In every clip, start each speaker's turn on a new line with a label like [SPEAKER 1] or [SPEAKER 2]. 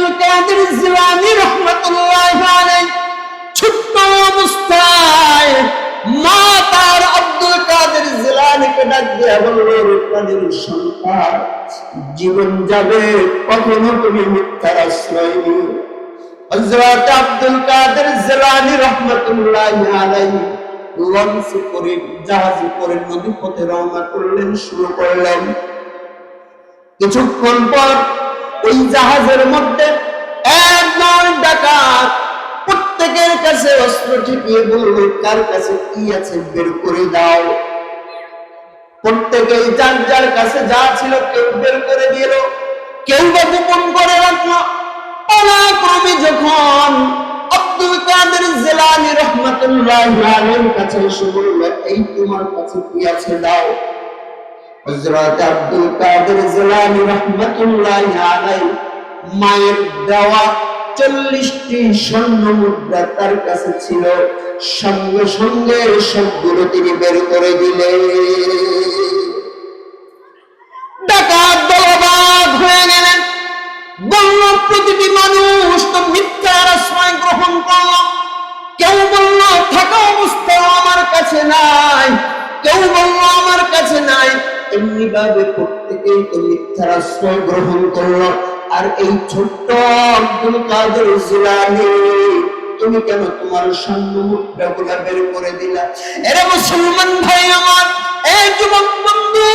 [SPEAKER 1] আব্দুল কাদের জিলানী রাহমাতুল্লাহি আলাইহি ছোট্ট অবস্থায় মা তার আব্দুল কাদের জিলানীকে ডাক দিয়ে বলল, রূপকাদের সন্তান, জীবন যাবে, কখনো তুমি মিথ্যার আশ্রয় নিও। হযরত আব্দুল কাদের জিলানী রাহমাতুল্লাহি আলাইহি লঞ্চ করে, জাহাজে করে নদী পথে রওনা করলেন, শুরু করলেন। কিছুক্ষণ পর ওই জাহাজের মধ্যে এক দল ডাকাত প্রত্যেকের কাছে অস্ত্র ঠেকিয়ে বলল, কার কাছে কি আছে বের করে দাও। প্রত্যেকে যার যার কাছে যা ছিল কেউ বের করে দিল, কেউ বা গোপন করে রাখলো। পালাক্রমে যখন আব্দুল কাদের জিলানী রাহমাতুল্লাহি আলাইহির কাছে এসে বলল, এই তোমার কাছে কি আছে দাও। হযরত আব্দুল কাদের জিলানী রাহমাতুল্লাহি আলাইহি মায়ের দেওয়া 40টি স্বর্ণ মুদ্রা তার কাছে ছিল, সঙ্গে সঙ্গে সবগুলো তিনি বের করে দিলেন। ডাকাত দলবাগ হয়ে গেলেন, বলল, প্রতিটি মানুষ তো মিথ্যার আশ্রয় গ্রহণ করল। কেউ বলল থাকা অবস্থাও আমার কাছে নাই, কেউ বলল আমার কাছে নাই। এমনি ভাবে প্রত্যেকেই তো মিথ্যার আশ্রয় গ্রহণ করল। আর এই ছোট্ট আব্দুল কাদের জিলানী, তুমি কেন তোমার স্বর্ণ মুদ্রাগুলা বের করে দিলা? এরা মুসলমান ভাই আমার, এই যুবক বন্ধু,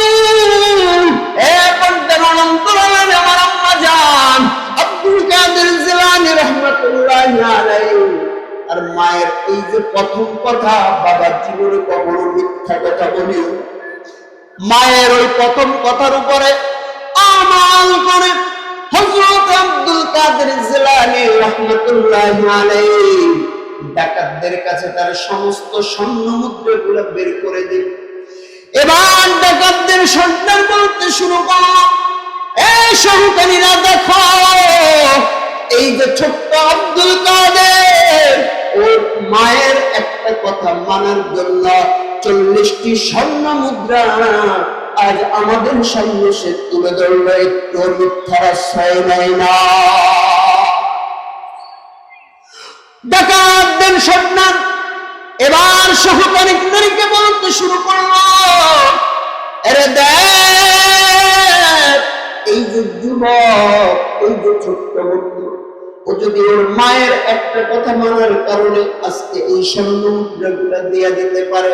[SPEAKER 1] আমার আম্মা জান আব্দুল কাদের জিলানী রাহমাতুল্লাহি আলাইহি আর মায়ের এই যে প্রথম কথা, বাবা জীবনে কখনো মিথ্যা কথা বলিও। মায়ের ওই প্রথম কথার উপরে আমাল করে হযরত আব্দুল কাদের জিলানী রাহমাতুল্লাহি আলাইহি ডাকাতদের কাছে তার সমস্ত স্বর্ণ মুদ্রাগুলো বের করে দিল। এবার ডাকাতদের সর্দার বলতে শুরু করল, এই সহকারীরা দেখো, এই যে ছোট্ট আব্দুল কাদের, ওর মায়ের একটা কথা মানার জন্য 40টি স্বর্ণ মুদ্রা আজ আমাদের সামনে সে তুলে ধরল, একটু মিথ্যার আশ্রয় নেয় না। ডাকাতদের সর্দার এবার সহকারী নারীকে বলতে শুরু করলো, আরে দেখ, এই যে যুবক, এই যে ছোট্ট বন্ধু, ও যদি ওর মায়ের একটা কথা মানার কারণে আজকে এই স্বর্ণ মুদ্রাগুলা দিয়ে দিতে পারে,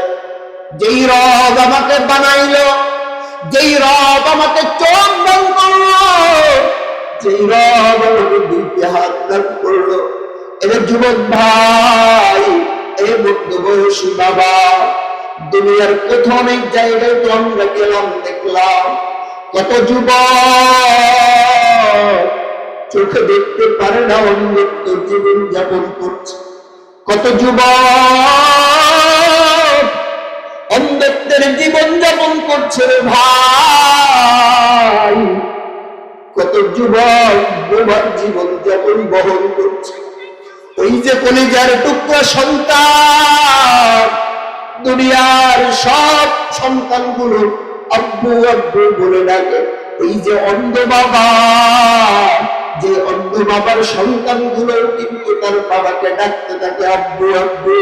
[SPEAKER 1] যেই রব আমাকে বানাইলো, যেই রব আমাকে চোখ দান করলো, যেই রব আমাকে দুইটি হাত দান করলো, এবার যুবক ভাই, এই মধ্য বয়সী বাবা, দুনিয়ার কত অনেক জায়গায় তো আমরা গেলাম, দেখলাম কত যুবক চোখে দেখতে পারে না, অন্ধত্ব জীবন যাপন করছে। কত যুবক অন্ধত্বের জীবন যাপন করছে রে ভাই। কত যুবক বোবার জীবন যাপন বহন করছে। ওই যে কলিজার টুকরা সন্তান, দুনিয়ার সব সন্তানগুলো আব্বু আব্বু বলে ডাকে, এই যে অন্ধ বাবা, যে অন্ধ বাবার সন্তানগুলো কিন্তু তার বাবাকে ডাকতে থাকে আব্বু আব্বু।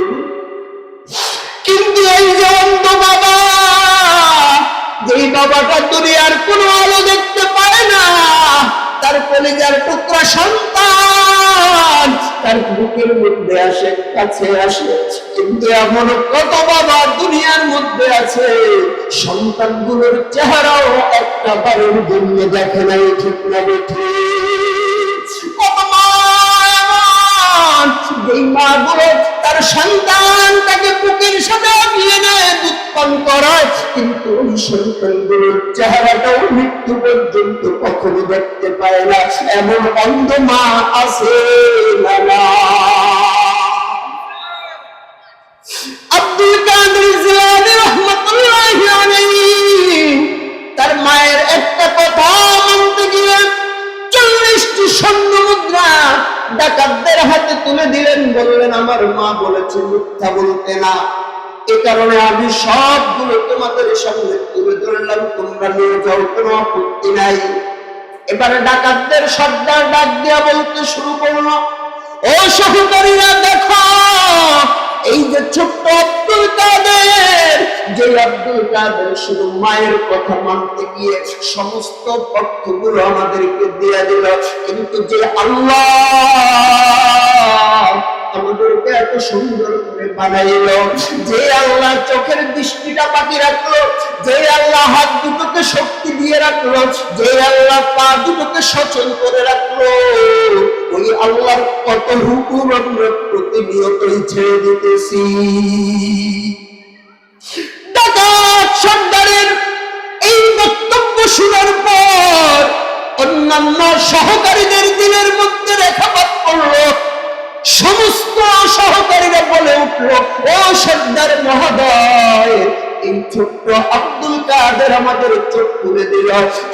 [SPEAKER 1] কিন্তু এই যে অন্ধ বাবা, যেই বাবাটা দুনিয়ার কোনো আলো দেখতে পায় না, তার কলিজার টুকরা সন্তান তার বুকের মধ্যে আসে, কাছে আসে। কিন্তু এমন কত বাবা দুনিয়ার মধ্যে আছে, সন্তানগুলোর চেহারাও একটা বারের জন্য দেখে নাই, ঠিক না বেঠে? কত মা এমন, যেই মা গুলো তার সন্তানটাকে বুকের সাথে আগিয়ে নেয়, দুধ পান করায়, কিন্তু ওই সন্তানগুলোর চেহারাটাও মৃত্যু পর্যন্ত কখনো দেখতে পায় না। এমন অন্ধ মা আছে না? আব্দুল কাদের জিলানী রাহমাতুল্লাহি আলাইহি তার মায়ের একটা কথা মানতে গিয়ে 40টি স্বর্ণ মুদ্রা ডাকাতদের হাতে তুলে দিলেন, বললেন, আমার মা বলেছে মিথ্যা বলতে না, এ কারণে আমি সবগুলো তোমাদের সামনে তুলে ধরলাম, তোমরা নিয়ে যাও, কোনো আপত্তি নাই। এবারে ডাকাতদের সর্দার ডাক দিয়া বলতে শুরু করলো, ও সহকারীরা দেখো, এই যে ছোট্ট আব্দুল কাদের, যে আব্দুল কাদের শুধু মায়ের কথা মানতে গিয়ে সমস্ত অর্থগুলো আমাদেরকে দিয়ে দিল, কিন্তু যে আল্লাহ আমাদেরকে এত সুন্দর করে বানাইলো, যে আল্লাহ চোখের দৃষ্টিটা বাকি রাখলো, যে আল্লাহ হাত দুটোকে শক্তি দিয়ে রাখলো, যে আল্লাহ পা দুটোকে সচল করে রাখলো, ওই আল্লাহর কত হুকুম আমরা প্রতিনিয়তই ছেড়ে দিতেছি। ডাকাত সর্দারের এই বক্তব্য শোনার পর অন্যান্য সহকারীদের দিনের মধ্যে রেখাপাত করলো। সমস্ত সহকারীরা বলে উঠল, ও সর্দার মহোদয়, এই ছোট্ট আব্দুল কাদের আমাদের চোখ খুলে দিল,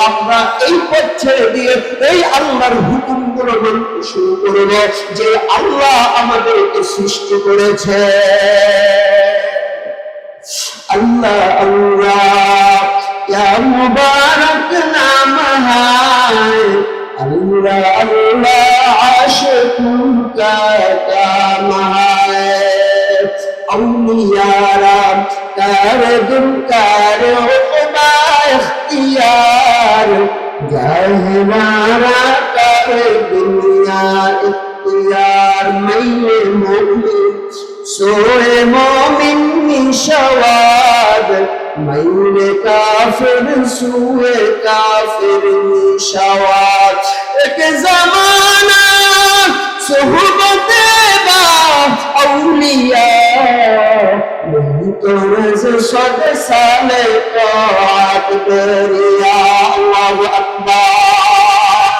[SPEAKER 1] আমরা এই পথ ছেড়ে দিয়ে এই আল্লাহর হুকুমগুলো মানতে শুরু করব, যে আল্লাহ আমাদেরকে সৃষ্টি করেছে। আল্লাহ আল্লাহ ইয়া মুবারক নাম হায়, अल्लाह अल्लाह आशिक़ों का काम है, औलियारा कर दुम कर उक़बा इख्तियार, जहनारा कर दुनिया इख्तियार, मैं मोमिन सोए मोमिन निशवाद, मैं काफिर सोए काफिर निशवाद। एक ज़माना सोहबते बा औलिया, नहीं तो रज़ 100 साल काट दरिया। अल्लाहु अकबर।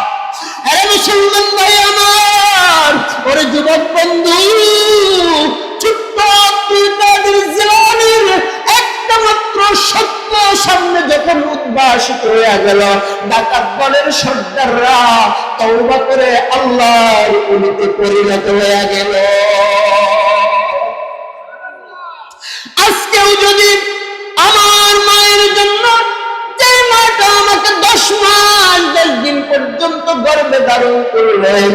[SPEAKER 1] अरे मुसलमान भाई আমার, ওরে যুবক বন্ধু, ছোট্ট আব্দুল কাদের জিলানীর একটা মাত্র সত্য সামনে যখন উদ্ভাসিত হয়ে গেল, ডাকাত দলের সর্দাররা তওবা করে আল্লাহর ওলিতে পরিণত হয়ে গেল। আজকেও যদি আমার মায়ের জন্য, যে মাটা আমাকে 10 মাস 10 দিন পর্যন্ত গর্ভে ধারণ করলেন,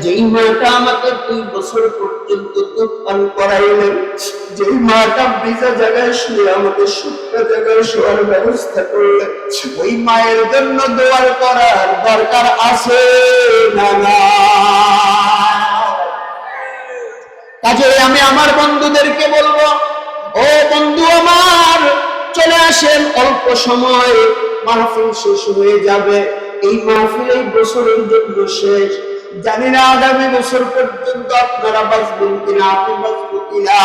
[SPEAKER 1] যেই মাটা আমাকে 2 বছর পর্যন্ত দুধ পান করাইলেন, যেই মাটা ভিজা জায়গায় শুয়ে আমাকে শুকনো জায়গায় শোয়ার ব্যবস্থা করলেন, ওই মায়ের জন্য দোয়া করার দরকার আছে না? কাজে আমি আমার বন্ধুদেরকে বলবো, ও বন্ধু আমার, চলে আসেন, অল্প সময় মাহফিল শেষ হয়ে যাবে। এই মাহফিল এই বছরের জন্য শেষ। জানি না আগামী বছর পর্যন্ত আপনারা বাঁচবেন কিনা, আপনি বাঁচবো কিনা,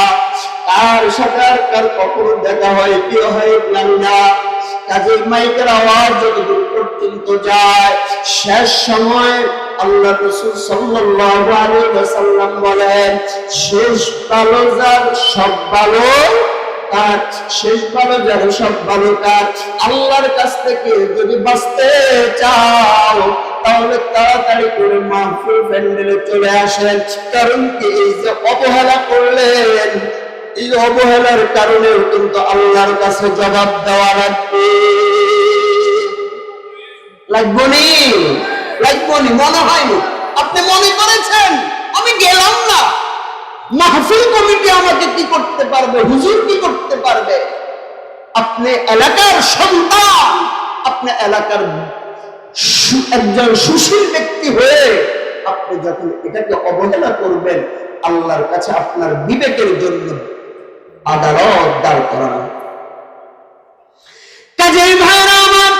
[SPEAKER 1] কার সাথে আর কার কখনো দেখা হয় কি হয় জানি না। কাজে মাইকের আওয়াজ যতদূর পর্যন্ত যায়, শেষ সময় আল্লাহ রাসূল সাল্লাল্লাহু আলাইহি ওয়াসাল্লাম বলেন, শেষ ভালো যার সব ভালো তার, শেষ ভালো যার সব ভালো তার। আল্লাহর কাছ থেকে যদি বাঁচতে চাও তাহলে তাড়াতাড়ি করে মাহফিল প্যান্ডেলে চলে আসেন। কারণ কি, এই যে অবহেলা করলেন, এই অবহেলার কারণে কিন্তু আল্লাহর কাছে জবাব দেওয়া লাগবে। লাগবনি? লাগবনি? মনে হয়নি? আপনি মনে করেছেন আমি গেলাম না, মাহফিল কমিটি আমাকে কি করতে পারবে, হুজুর কি করতে পারবে? আপনি এলাকার সন্তান, আপনি এলাকার একজন সুশীল ব্যক্তি হয়ে আপনি যখন এটাকে অবহেলা করবেন, আল্লাহর কাছে আপনার বিবেকের জন্য আদালত দাঁড় করানো। কাজেই ভাইরা আমার,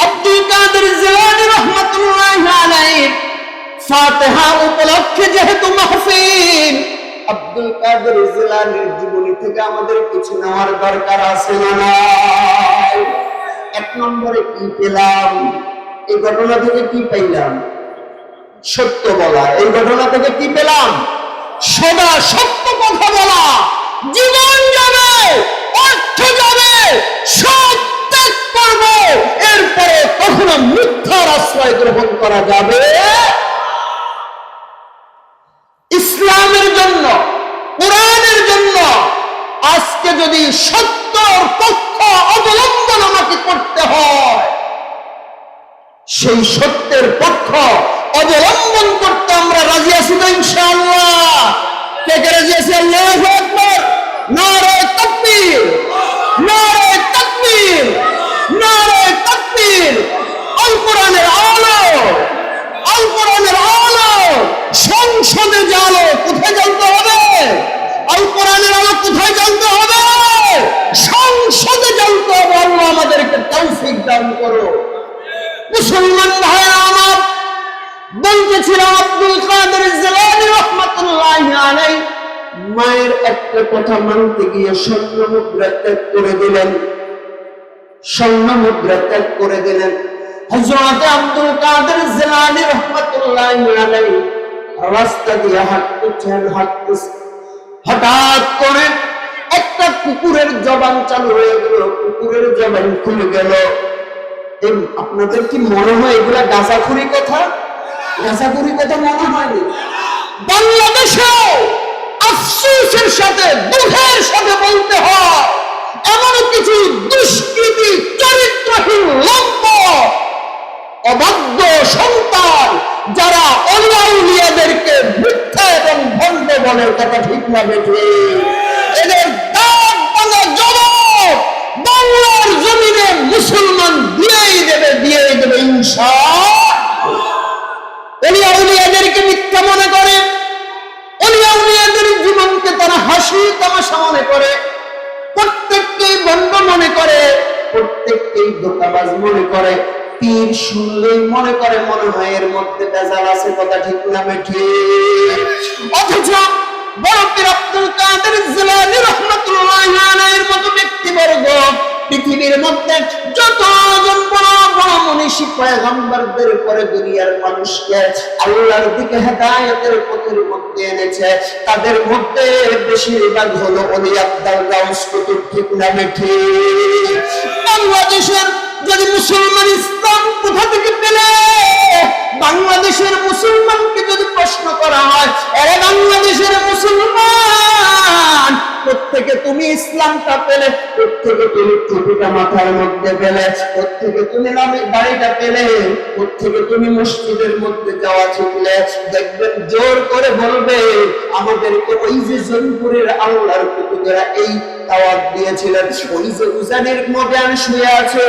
[SPEAKER 1] আব্দুল কাদের জিলানী রাহমাতুল্লাহি আলাইহি ফাতিহা উপলক্ষে যেহেতু মাহফিল, আব্দুল কাদের জিলানীর জীবনী থেকে আমাদের কিছু নেওয়ার দরকার আছে না নাই? 1 নম্বরে কি পেলাম? এই ঘটনা থেকে কি পাইলাম? সত্য বলা। এই ঘটনা থেকে কি পেলাম? সদা সত্য কথা বলা। জীবন যাবে, অর্থ যাবে, সব ত্যাগ করব, এরপরে কখনো মিথ্যার আশ্রয় গ্রহণ করা যাবে। ইসলামের জন্য, কোরআনের জন্য আজকে যদি সত্যর পক্ষ অবলম্বন আমাকে করতে হয়, সেই সত্যের পক্ষ অবলম্বন করতে আমরা রাজি আছি তো ইনশাআল্লাহ? কে কে রাজি আছি? আল্লাহু আকবার, নারে তাকবীর, নারে তাকবীর, নারে তাকবীর। আল কোরআনের আলো, আল কোরআনের আলো সংসদে জ্বালো। কোথায় জ্বলতে হবে? আল কোরআনের আলো কোথায় জ্বলতে হবে? সংসদে জ্বলতে হবে। আল্লাহ আমাদেরকে তৌফিক দান করো। মুসলমান ভাইরা আমার, বলতেছিলাম আব্দুল কাদের জিলানী রাহমাতুল্লাহি আলাইহি মায়ের একটা কথা মানতে গিয়ে স্বর্ণ মুদ্রা ত্যাগ করে দিলেন, স্বর্ণ মুদ্রা ত্যাগ করে দিলেন। হযরত আব্দুল কাদের জিলানী রাহমাতুল্লাহি আলাইহি রাস্তা দিয়ে হাঁটতেছেন, হঠাৎ করে একটা কুকুরের জবান চালু হয়ে গেল, কুকুরের জবান খুলে গেল। আপনাদের কি মনে হয় এগুলা গাঁজাখুরি কথা? গাঁজাখুরি কথা মনে হয়নি? বাংলাদেশেও আফসোসের সাথে, দুঃখের সাথে বলতে হয়, এমন কিছু দুষ্কৃতী চরিত্রহীন লম্পট অবাধ্য সন্তান যারা আউলিয়াদেরকে মিথ্যা এবং ভণ্ড বলে। কথা ঠিক না বেঠে? এদের দাঁত ভাঙা জবাব বাংলার জমিনে মুসলমান দিয়েই দেবে ইনশাআল্লাহ। আউলিয়াদেরকে মিথ্যা মনে করে, আউলিয়াদের জীবনকে তারা হাসি তামাশা মনে করে, প্রত্যেককেই ভণ্ড মনে করে, প্রত্যেককেই ধোঁকাবাজ মনে করে। পীর শুনলেই মনে করে মনে হয় এর মধ্যে ভেজাল আছে। কথা ঠিক না বেঠে? অথচ বড় পীর আব্দুল কাদের জিলানী রাহমাতুল্লাহি আলাইহির মতো ব্যক্তিবর্গ পৃথিবীর মধ্যে যতজন বড় বড় মনীষী পয়গম্বরদের পরে দুনিয়ার মানুষকে আল্লাহর দিকে হেদায়েতের পথের মধ্যে এনেছে, তাদের মধ্যে বেশিরভাগ হলো ওলি আব্দুল গাউস কুতুব। ঠিক না বেঠে? বাংলাদেশের যদি মুসলমান ইসলাম কোথা থেকে পেলে? বাংলাদেশের মুসলমানকে যদি প্রশ্ন করা হয়, আরে বাংলাদেশের মুসলমান প্রত্যেকে তুমি ইসলামটা পেলে, প্রত্যেকে তুমি টুপিটা মাথার মধ্যে পেলে, প্রত্যেকে তুমি নামে দাড়িটা পেলে, প্রত্যেকে তুমি মসজিদের মধ্যে যাওয়া শিখলে, দেখবেন জোর করে বলবে আমাদেরকে ওই যে জনপুরের আল্লাহর কুতুবেরা এই দাওয়াত দিয়েছিলেন, ওই যে উজানির ময়দান শুয়ে আছে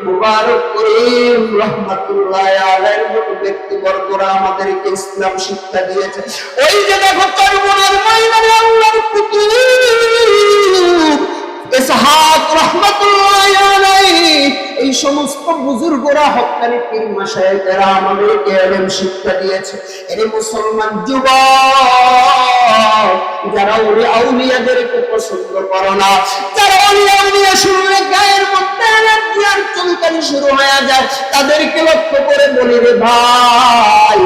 [SPEAKER 1] মুবারক করিম রাহমাতুল্লাহি আলাইহির মতো ব্যক্তিবর্গরা আমাদেরকে ইসলাম শিক্ষা দিয়েছে। ওই যে দেখো চরমনার ময়দানে আল্লাহর কুতুব ইসহাক রাহমাতুল্লাহি আলাইহি, এই সমস্ত বুজুর্গরা হক্কানি পীর মাশায়েখরা আমাদেরকে ইলম শিক্ষা দিয়েছে। এর মুসলমান যুবক যারা ওলি আউলিয়াদেরকে পছন্দ করে না, যারা ওলি আউলিয়া শুনলে গায়ের মধ্যে এলার্জি আর চুলকানি শুরু হয়ে যায়, তাদেরকে লক্ষ্য করে বলি রে ভাই,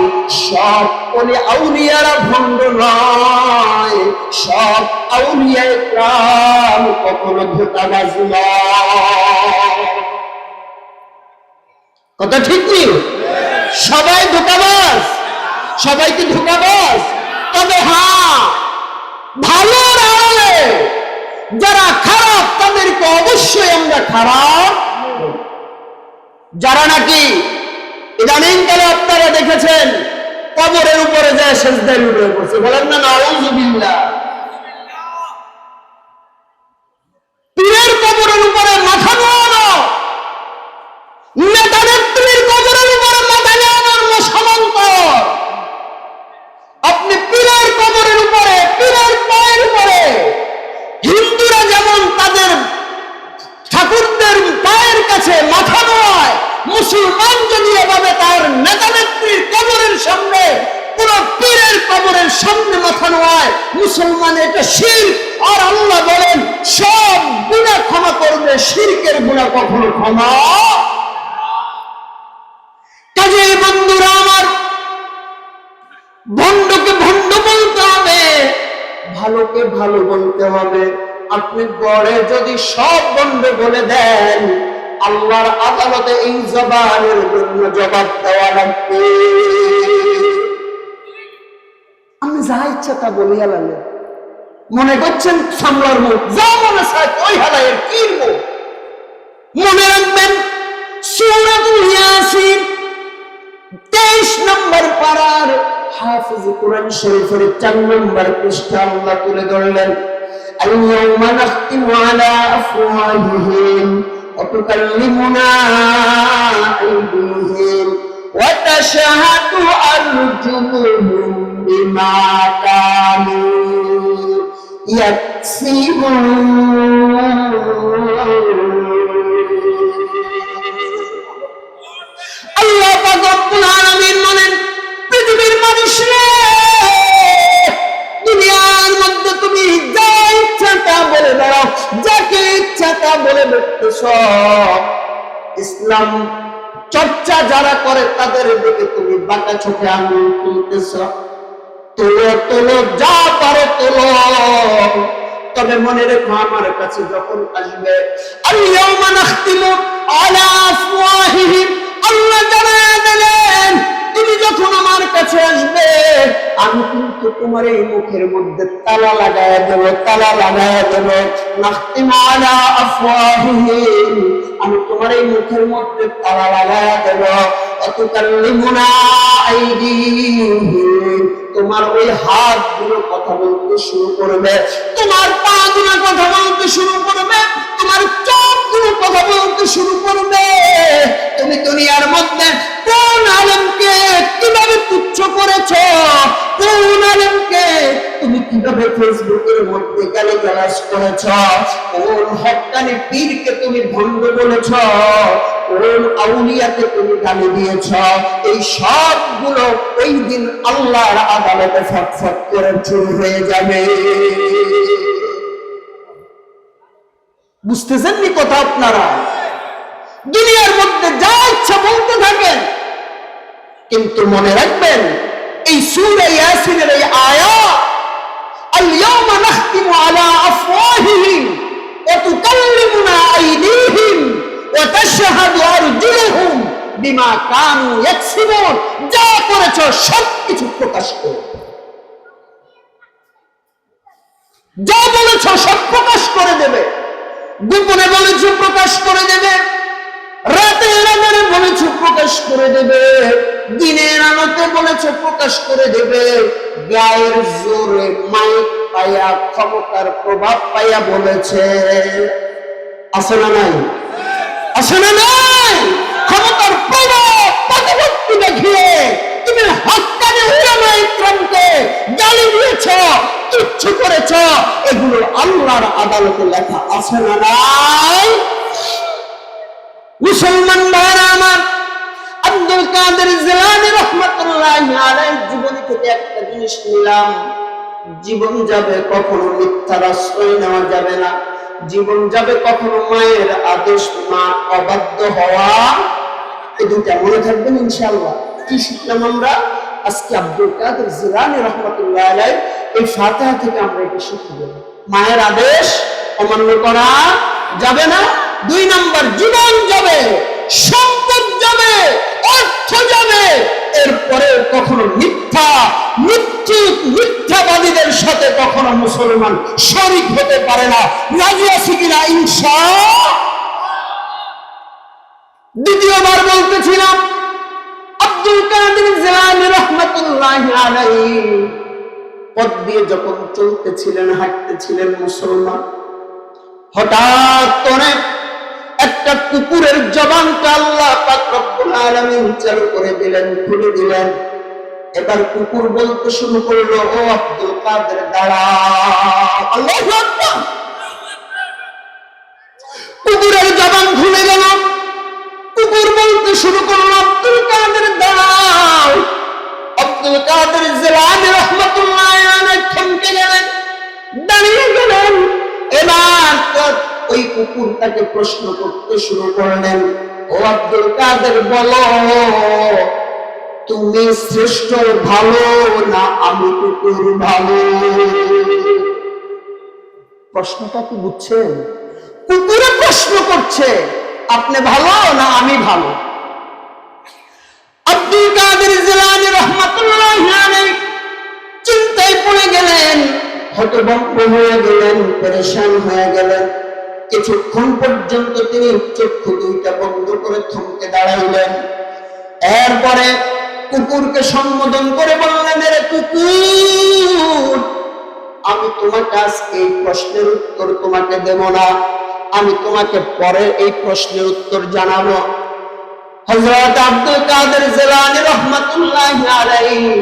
[SPEAKER 1] সব ওলি আউলিয়ারা ভণ্ড নয়, সব আউলিয়া ইকরাম কখনো ধোঁকাবাজ নয়। কথা ঠিক নেই? সবাই ধোঁকাবাজ? সবাই কি ধোঁকাবাজ? তবে হ্যাঁ, ভালো আলে যারা খারাপ তাদেরকে অবশ্যই আমরা খারাপ। যারা নাকি ইদানিংকালে আপনারা দেখেছেন কবরের উপরে যায় সেজদায় লুটিয়ে পড়ছে, বলেন না নাউযুবিল্লাহ। পীরের কবরের উপরে মাথা নোয়ানো, নেতা নেত্রীর কবরের উপরে মাথা নোয়ানোর সমান্তর আপনি পীরের কবরের উপরে, পীরের পায়ের উপরে, হিন্দুরা যেমন তাদের ঠাকুরদের পায়ের কাছে মাথা নোয়ায়, মুসলমান যদি এভাবে তার নেতা নেত্রীর কবরের সামনে, পুরো পীরের কবরের সামনে মাথা নোয়ায়, মুসলমান এটা শিরক। আর আল্লাহ বলেন সব গুনাহ ক্ষমা করবে, শিরকের গুনাহ কখনো ক্ষমা। কাজেই বন্ধুরা আমার, ভণ্ডকে ভণ্ড বলতে হবে, ভালোকে ভালো বলতে হবে। আপনি গড়ে যদি সব ভণ্ড বলে দেন, আল্লাহর আদালতে এই জবানের জন্য জবাব দেওয়া লাগবে। আমি যা ইচ্ছা তা বলি হালালে, মনে করছেন সামলার মুখ, যা মনে চায় ওই হালায়ের কি মুখ। মনে রাখবেন সূরাতুল পারার হাফিজ কোরআন শরীফের 4 নম্বর পৃষ্ঠা আল্লাহ তুলে ধরলেন, আল-ইয়াওমা নাখতিমু আলা আফওয়াহিহিম ওয়া তুকাল্লিমুনা আইদিহিম ওয়া তাশহাদু আরজুলুহুম বিমা কানু ইয়াকসিবুন। আল্লাহ পাক রব্বুল আলামিন বলেন, পৃথিবীর মানুষরা, দুনিয়ার মধ্যে তুমি যা ইচ্ছা তা বলে দাও, যাকে ইচ্ছা তা বলে বেড়াতেছ, ইসলাম চর্চা যারা করে তাদের দিকে তুমি বাঁকা চোখে আঙুল তুলতেছ। তোলো তোলো, যা পারো তোলো, তবে মনে রেখো আমার কাছে যখন আসবে, আল-ইয়াওমা নাখতিমু আলা আফওয়াহিহিম, আল্লাহ জানায়া দিলেন তুমি যখন আমার কাছে আসবে আমি কিন্তু তোমার এই মুখের মধ্যে তালা লাগায়া দেব, তালা লাগায়া দেব। নাখতিমু আলা আফওয়াহিহিম, আমি তোমার এই মুখের মধ্যে তালা লাগায়া দেব। ওয়া তুকাল্লিমুনা আইদিহিম, তোমার ওই হাতগুলো কথা বলতে শুরু করবে, তোমার পা গুলো কথা বলতে শুরু করবে, তোমার চোখগুলো কথা বলতে শুরু করবে। তুমি দুনিয়ার মধ্যে কোন আলেমকে কিভাবে তুচ্ছ করেছ, কোন আলেমকে তুমি কিভাবে ফেসবুকের মধ্যে গালিগালাজ করেছ, কোন হক্কানি পীরকে তুমি ভণ্ড বলেছ, কোন আউলিয়াকে তুমি গালি দিয়েছ, এই সবগুলো ওই দিন আল্লাহর আদালতে ফটফট করে চুরি হয়ে যাবে। বুঝতেছেন নি কথা আপনারা? দুনিয়ার মধ্যে যা ইচ্ছা বলতে থাকেন, কিন্তু মনে রাখবেন এই সূরা ইয়াসিনের এই আয়াত, আল-ইয়াওমা নাখতিমু আলা আফওয়াহিহিম ওয়া তুকাল্লিমুনা আইদিহিম ওয়া তাশহাদু আরজুলুহুম বিমা কানু ইয়াকসিবুন, যা করেছো সবকিছু প্রকাশ করবে, যা বলেছো সব প্রকাশ করে দেবে। গোপনে বলেছো প্রকাশ করে দেবে, রাতের আধারে বলেছো প্রকাশ করে দেবে, দিনের আলোতে বলেছো প্রকাশ করে দেবে। গায়ের জোরে মাইক পাইয়া, ক্ষমতার প্রভাব পাইয়া বলেছে, আছে না নাই? আছে না নাই? ক্ষমতার প্রভাব প্রতিপত্তি দেখিয়ে তুমি হক্কানি উলামা ইকরামকে গালি দিয়েছ, তুচ্ছ করেছ, এগুলো আল্লাহর আদালতে লেখা আছে না নাই? মুসলমান ভাইরা আমার, আব্দুল কাদের জিলানী রাহমাতুল্লাহি আলাইহির জীবনী থেকে একটা জিনিস নিলাম, জীবন যাবে কখনো মিথ্যার আশ্রয় নেওয়া যাবে না, জীবন যাবে কখনো মায়ের আদেশ না অবাধ্য হওয়া, এই দুটা মনে থাকবেন ইনশাআল্লাহ। কি শিখলাম আমরা আজকে? আব্দুল কাদের জিলানী রাহমাতুল্লাহি আলাইহি এই ফাতিহা থেকে আমরা এটা শিখে গেলাম, মায়ের আদেশ অমান্য করা যাবে না। 2 নাম্বার, জীবন যাবে, সম্পদ যাবে, অর্থ যাবে, এরপরে কখনো মিথ্যাবাদীদের সাথে কখনো মুসলমান শরীক হতে পারে না। রাজি আছি কিনা ইনশাআল্লাহ? দ্বিতীয়বার বলতেছিলাম, আব্দুল কাদের জিলানী রাহমাতুল্লাহি আলাইহি পথ দিয়ে যখন চলতেছিলেন, হাঁটতেছিলেন মুসলমান, হঠাৎ করে একটা কুকুরের জবানটা আল্লাহ পাক রব্বুল আলামিন চালু করে দিলেন, খুলে দিলেন। এবার কুকুর বলতে শুরু করলো, ও আব্দুল কাদের দাঁড়াও। আল্লাহু আকবার। কুকুরের জবান খুলে গেল, কুকুর বলতে শুরু করলো, আব্দুল কাদের দাঁড়াও। আব্দুল কাদের জিলানী রাহমাতুল্লাহি আলাইহি থমকে গেলেন, দাঁড়িয়ে গেলেন। এবার ওই কুকুর তাকে প্রশ্ন করতে শুরু করলেন, ও আব্দুল কাদের বলো, তুমি শ্রেষ্ঠ ভালো না আমি কুকুর ভালো? প্রশ্নটা কি বুঝছেন? কুকুরে প্রশ্ন করছে, আপনি ভালো না আমি ভালো? আব্দুল কাদের জিলানী রাহমাতুল্লাহি আলাইহি চিন্তায় পড়ে গেলেন, হতভম্ব হয়ে গেলেন, পেরেশান হয়ে গেলেন। কিছুক্ষণ পর্যন্ত তিনি চক্ষু দুইটা বন্ধ করে থমকে দাঁড়াইলেন। এরপরে কুকুরকে সম্বোধন করে বললেন, রে কুকুর, আমি তোমাকে আজকে এই প্রশ্নের উত্তর তোমাকে দেব না, আমি তোমাকে পরে এই প্রশ্নের উত্তর জানাবো। হযরত আব্দুল কাদের জিলানী রাহমাতুল্লাহি আলাইহি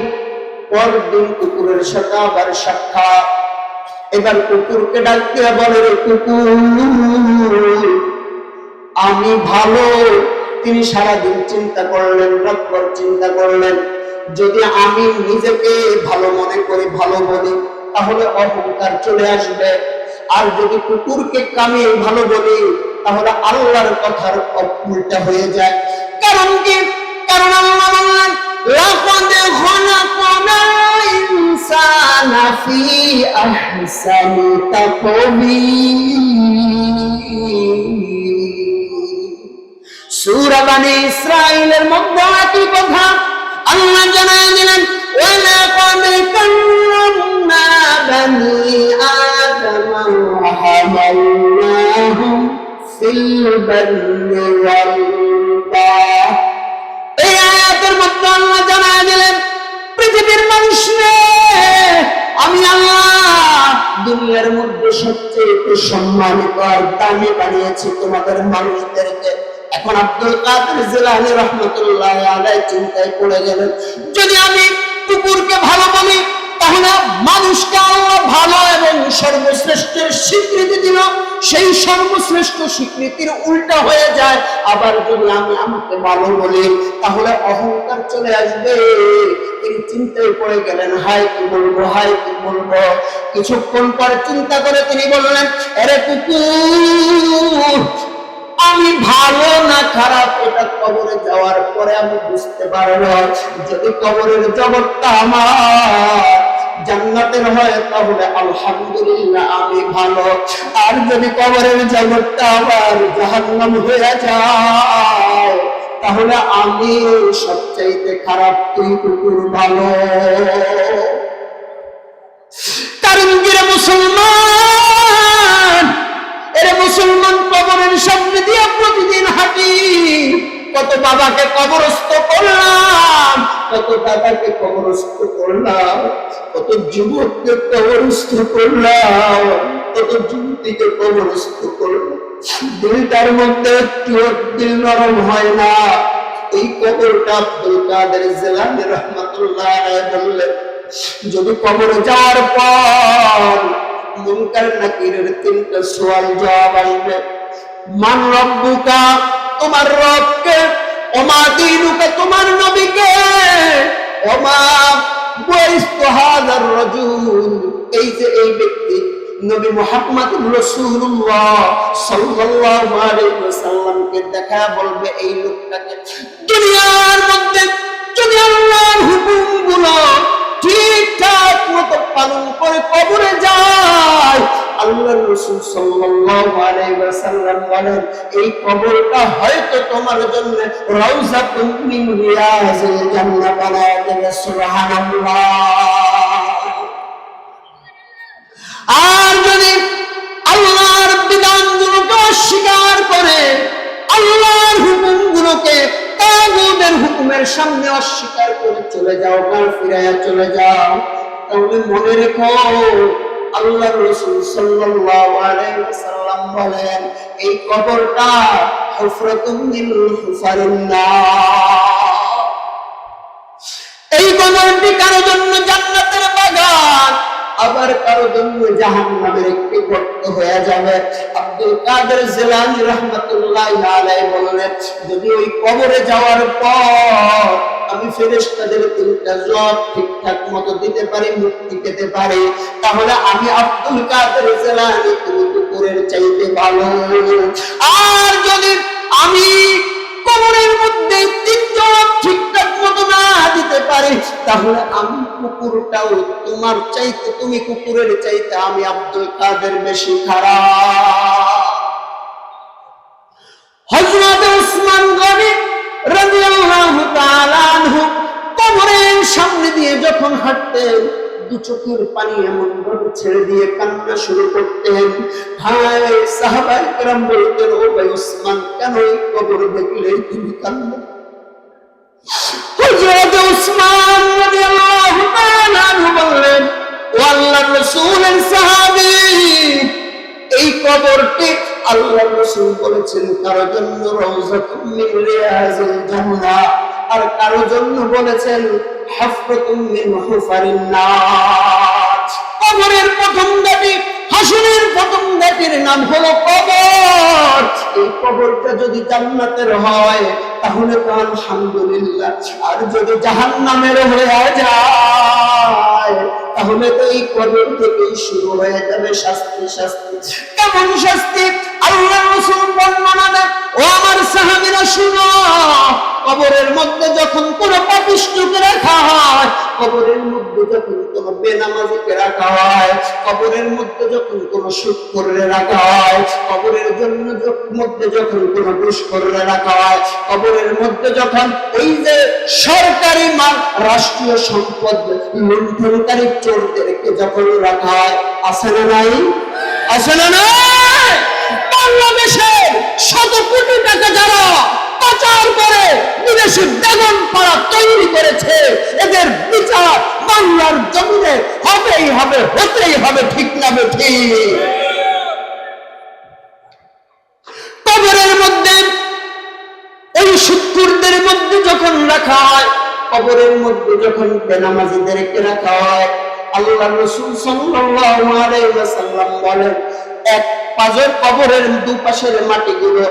[SPEAKER 1] পরদিন কুকুরের সাথে আবার সাক্ষাৎ। এবার কুকুরকে ডাক দিয়ে বলে, রে কুকুর, আমি ভালো। তিনি সারাদিন চিন্তা করলেন, রাতভর চিন্তা করলেন, যদি আমি নিজেকে ভালো মনে করি, ভালো বলি, তাহলে অহংকার চলে আসবে। আর যদি কুকুরকে আমি ভালো বলি, তাহলে আল্লাহর কথার উল্টা হয়ে যায়। কারণ কি? কারণ আল্লাহ বললেন, লাকাদ খালাকনাল ইনসানা ফি আহসানি তাকওয়ীম। সূরা বনী ইসরাঈলের মধ্যে একই কথা আল্লাহ জানায় দিলেন, ওয়ালাকাদ কাররামনা বনী আদম ওয়া হামালনাহুম ফিল বাররি ওয়াল বাহর। এই আয়াতের মধ্যে আল্লাহ জানায় দিলেন, পৃথিবীর মানুষরে আমি আল্লাহ দুনিয়ার মধ্যে সবচেয়ে সম্মানিত আর দামি বানিয়েছি তোমাদের মানুষদেরকে। এখন আব্দুল কাদের জিলানী রাহমাতুল্লাহি আলাইহি চিন্তায় পড়ে গেলেন, যদি আমি কুকুরকে ভালো বলি, তাহলে মানুষকে আল্লাহ ভালো এবং সর্বশ্রেষ্ঠের স্বীকৃতি দিল, সেই সর্বশ্রেষ্ঠ স্বীকৃতির উল্টা হয়ে যায়। আবার যদি আমি আমাকে ভালো বলি, তাহলে অহংকার চলে আসবে। তিনি চিন্তায় পড়ে গেলেন, হায় কি বলবো, হায় কি বলবো। কিছুক্ষণ পরে চিন্তা করে তিনি বললেন, আরে কুকুর, আমি ভালো না খারাপ এটা কবরে যাওয়ার পরে আমি বুঝতে পারবো। যদি কবরের জগৎটা আমার জান্নাতের হয়, তাহলে আলহামদুলিল্লাহ আমি ভালো। আর যদি কবরের জগৎটা আবার জাহান্নাম হয়ে যায়, তাহলে আমি সবচাইতে খারাপ, তুই কুকুর ভালো। কারণ কি রে মুসলমান, এরে মুসলমান, কবরের সামনে দিয়ে প্রতিদিন হাঁটি। কত বাবাকে কবরস্থ করলাম, কত দাদাকে কবরস্থ করলাম, কত যুবককে কবরস্থ করলাম, কত যুবতীকে কবরস্থ করলাম। দিলটার মধ্যে একটু দিল নরম হয় না। এই কবরটা আব্দুল কাদের জিলানী রাহমাতুল্লাহি আলাইহি বললেন, যদি কবরে যাওয়ার পর মুনকার নাকিরের তিনটা সওয়াল জবাব আসবে। মান রব্বুকা, তোমার রবকে, ওমা দীনুকা, তোমার নবীকে, ওমা বুইস্তু হাযার রাজুল, এই যে এই ব্যক্তি নবী মুহাম্মদ রাসূলুল্লাহ সাল্লাল্লাহু আলাইহি ওয়াসাল্লামকে দেখা বলবে, এই লোকটাকে দুনিয়ার মধ্যে যদি আল্লাহর হুকুমগুলো ঠিকঠাক মতো পালন করে কবরে যায়, আল্লাহর রাসূল সাল্লাল্লাহু আলাইহি ওয়াসাল্লাম বলেন, এই কবরটা হয়তো তোমার জন্য রাউযাতুম মিন রিয়াজিল জান্নাহ বানায় দেবে। সুবহানাল্লাহ। আর যদি আল্লাহর বিধানগুলোকে অস্বীকার করে, আল্লাহর হুকুমগুলোকে তাগুতের হুকুমের সামনে অস্বীকার করে চলে যাও, কাল ফিরাইয়া চলে যাও, তাহলে মনে রেখো আল্লাহর রাসূল সাল্লাল্লাহু আলাইহি ওয়াসাল্লাম বলেন, এই কবরটা হুফরাতুম মিন হুফারিন নার। এই কবরটি কারো জন্য জান্নাতের বাগান, আবার কারো জন্য জাহান্নামের একটি গর্ত হয়ে যাবে। আব্দুল কাদের জিলানী রাহমাতুল্লাহি আলাইহি বললেন, যদি ওই কবরে যাওয়ার পর আমি ফেরেশতাদের তিনটা জবাব ঠিকঠাক মতো দিতে পারি, মুক্তি পেতে পারি, তাহলে আমি আব্দুল কাদের জিলানী তুমি কুকুরের চাইতে ভালো। আর যদি আমি কবরের মধ্যে তিন জবাব ঠিকঠাক মতো না দিতে পারি, তাহলে আমি কুকুরটাও তোমার চাইতে, তুমি কুকুরের চাইতে আমি আব্দুল কাদের বেশি খারাপ। হযরত উসমান গনি রাদিয়াল্লাহু তাআলা আনহু কবরের সামনে দিয়ে যখন হাঁটতেন, দু চোখের পানি এমন ভাবে ছেড়ে দিয়ে কান্না শুরু করতেন। হায়, সাহাবায়ে কেরাম বলতেন, ও ভাই উসমান, কেন এই কবর দেখলে তুমি কান্না? হযরত উসমান রাদিয়াল্লাহু তাআলা আনহু বললেন, ও আল্লাহর রাসূলের সাহাবী, এই কবরটি আল্লাহর রাসূল বলেছেন কারো জন্য রাউযাতুম মিন রিয়াজিল জান্নাহ, আর কারো জন্য বলেছেন হাফরাতুম মিন হুফারিন নার। কবরের প্রথম ঘাটি, হাসরের প্রথম ঘাটির নাম হলো কবর। এই কবরটা যদি জান্নাতের হয় তাহলে তো আলহামদুলিল্লাহ, আর যদি জাহান্নামের হয়ে যায় তাহলে তো এই কবর থেকেই শুরু হয়ে যাবে শাস্তি। শাস্তি কেমন শাস্তি? আল্লাহর রাসূল বর্ণনা দেন, ও আমার সাহাবীরা শুনো, কবরের মধ্যে যখন কোন পাপিষ্ঠকে রাখা হয়, কবরের মধ্যে যখন কোন বেনামাজিকে রাখা হয়, কবরের মধ্যে যখন কোন সুদখোররে রাখা হয়, কবরের মধ্যে যখন কোন ঘুষখোররে রাখা হয়, কবরের মধ্যে যখন এই যে সরকারি মাল, রাষ্ট্রীয় সম্পদ লুণ্ঠনকারী চোরদেরকে যখন রাখা হয়, আছে না নাই? আছে না নাই? বাংলাদেশের শত কোটি টাকা যারা পাচার করে বিদেশি বেগম পাড়া তৈরি করেছে, এদের বিচার বাংলার জমিনে হবেই হবে, হতেই হবে, ঠিক না ঠিক? কবরের মধ্যে ওই সুদখোরদের মধ্যে যখন রাখা হয়, কবরের মধ্যে যখন বেনামাজিদেরকে রাখা হয়, আল্লাহর রাসূল সাল্লাল্লাহু আলাইহি ওয়াসাল্লাম বলেন, এক পাজর কবরের দুপাশের মাটিগুলো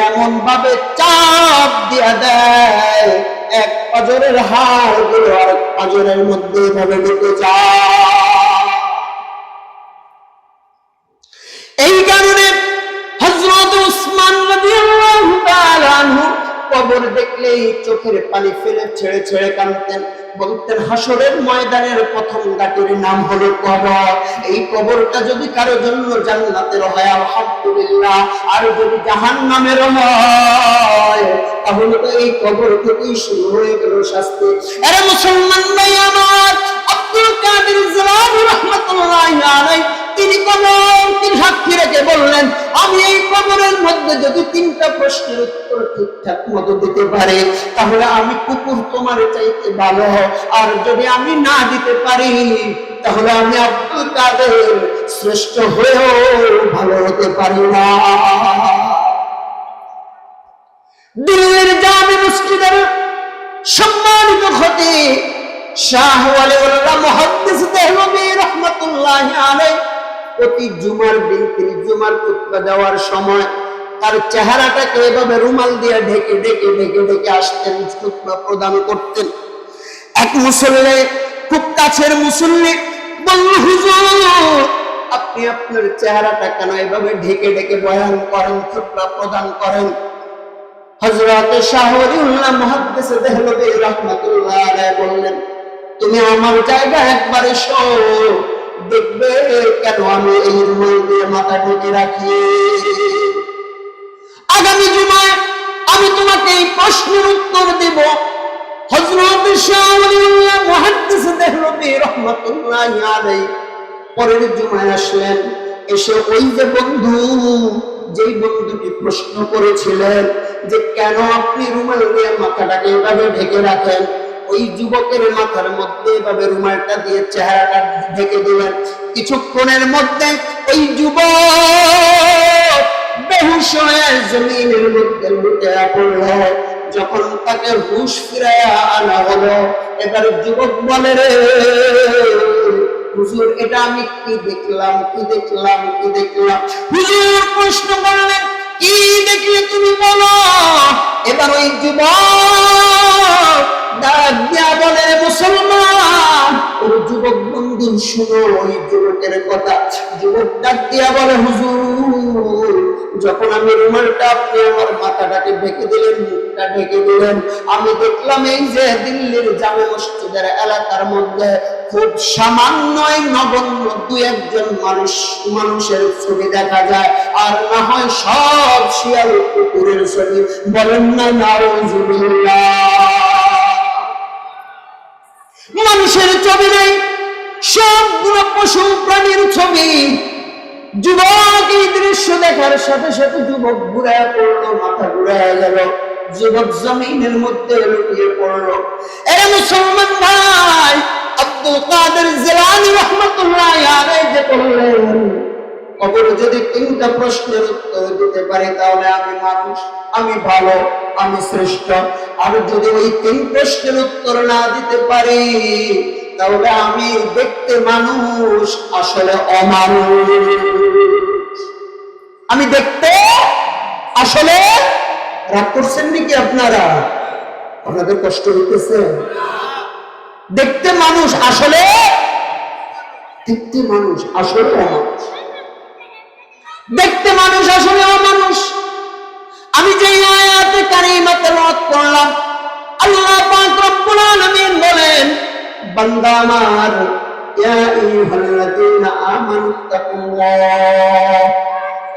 [SPEAKER 1] এমন ভাবে চাপ দিয়া দেয়, এক পাজরের হাড়গুলো আরেক পাজরের মধ্যে এভাবে ঢুকে যায়। এই কারণে হযরত উসমান রাদিয়াল্লাহু তাআলা আনহু কবর দেখলেই চোখের পানি ফেলে ছেড়ে ছেড়ে কাঁদতেন, বলতেন হাসরের ময়দানের প্রথম ঘাটির নাম হলো কবর। এই কবরটা যদি কারো জন্য জান্নাতের হয় আলহামদুলিল্লাহ, আর যদি জাহান্নামের হয় তাহলে তো এই কবর থেকেই শুরু হয়ে গেল শাস্তি। আরে মুসলমান ভাই আমার, আব্দুল কাদের জিলানী রাহমাতুল্লাহি আলাইহি তিনি কবরকে সাক্ষী রেখে বললেন, আমি এই কবরের মধ্যে যদি 3টা প্রশ্নের উত্তর ঠিকঠাক মতো দিতে পারি তাহলে আমি কুকুর তোমার চাইতে ভালো, আর যদি আমি না দিতে পারি তাহলে আমি আব্দুল কাদের শ্রেষ্ঠ হয়েও ভালো হতে পারি না। দিল্লির জামে মসজিদের সম্মানিত খতিব শাহ ওয়ালিউল্লাহ মুহাদ্দিস দেহলভী রাহমাতুল্লাহি আলাইহি প্রতি জুমার দিন তিনি জুমার খুতবা দেওয়ার সময় তার চেহারাটাকে এভাবে রুমাল দিয়ে ঢেকে ঢেকে ঢেকে ঢেকে আসতেন, খুতবা প্রদান করতেন। এক মুসল্লি, খুব কাছের মুসল্লি, বলল, হুজুর আপনি আপনার চেহারাটা কেন এভাবে ঢেকে ঢেকে বয়ান করেন, খুতবা প্রদান করেন? হযরত শাহ ওয়ালিউল্লাহ মুহাদ্দিস দেহলভী রাহমাতুল্লাহি আলাইহি বললেন, তুমি আমার জায়গায় একবার এসো, দেখবে কেন আমি এই রুমাল দিয়ে মাথা ঢেকে রাখি। আগামী জুমায় আমি তোমাকে এই প্রশ্নের উত্তর দেব। হযরত শাহ ওয়ালিউল্লাহ মুহাদ্দিস দেহলভী রাহমাতুল্লাহি আলাইহি পরের জুমায় আসলেন। এসে ওই যে বন্ধু, যেই বন্ধুটি প্রশ্ন করেছিলেন যে কেন আপনি রুমাল দিয়ে মাথাটাকে এভাবে ঢেকে রাখেন, ওই যুবকের মাথার মধ্যে এভাবে রুমালটা দিয়ে চেহারাটা ঢেকে দিলেন। কিছুক্ষণের মধ্যে ওই যুবক বেহুশ হয়ে জমিনের মধ্যে লুটে পড়ল। যখন তাকে হুশ ফিরাইয়া আনা হলো, এবার যুবক বলে, রে হুজুর এটা আমি কি দেখলাম, কি দেখলাম, কি দেখলাম? হুজুর প্রশ্ন করলেন, কি দেখলে তুমি বলো? এবার ওই যুবক ডাক দিয়া বলে, মুসলমান, ওর যুবক বন্ধু শুনো ওই যুবকের কথা। যুবক ডাক দিয়া বলে, হুজুর যখন আমি রুমালটা আপনি আমার মাথাটাকে ঢেকে দিলেন, মুখটা ঢেকে দিলেন, আমি দেখলাম এই যে দিল্লির জামে মসজিদের এলাকার মধ্যে খুব সামান্য নগণ্য 2-1 মানুষের ছবি দেখা যায়, আর না হয় সব শিয়াল কুকুরের ছবি। বলেন না নাউজুবিল্লাহ। মানুষের ছবি নেই, সবগুলো পশু প্রাণীর ছবি। যুবক এই দৃশ্য দেখার সাথে সাথে যুবক ঘুরে পড়লো, মাথা ঘুরে গেল। যুবক জমিনের মধ্যে লুটিয়ে পড়লো। এরে মুসলমান ভাই, আব্দুল কাদের জিলানী রাহমাতুল্লাহি আলাইহি যে বললেন, কবরে যদি 3টা প্রশ্নের উত্তর দিতে পারি তাহলে আমি মানুষ, আমি ভালো, আমি শ্রেষ্ঠ। আর যদি ওই 3 প্রশ্নের উত্তর না দিতে পারি তাহলে আমি দেখতে মানুষ, আসলে অমানুষ। আমি দেখতে আসলে, রাগ করছেন নাকি আপনারা? আপনাদের কষ্ট হইতেছে? দেখতে মানুষ, আসলে দেখতে মানুষ, আসলে অমানুষ। দেখতে মানুষ, আসলে অমানুষ। আমি যে আয়াতে কারিমা তেলাওয়াত করলাম, আল্লাহ পাক রব্বুল আলামিন বলেন, বান্দা আমার, ইয়া আইয়ুহাল্লাযীনা আমানু তাকুল্লাহ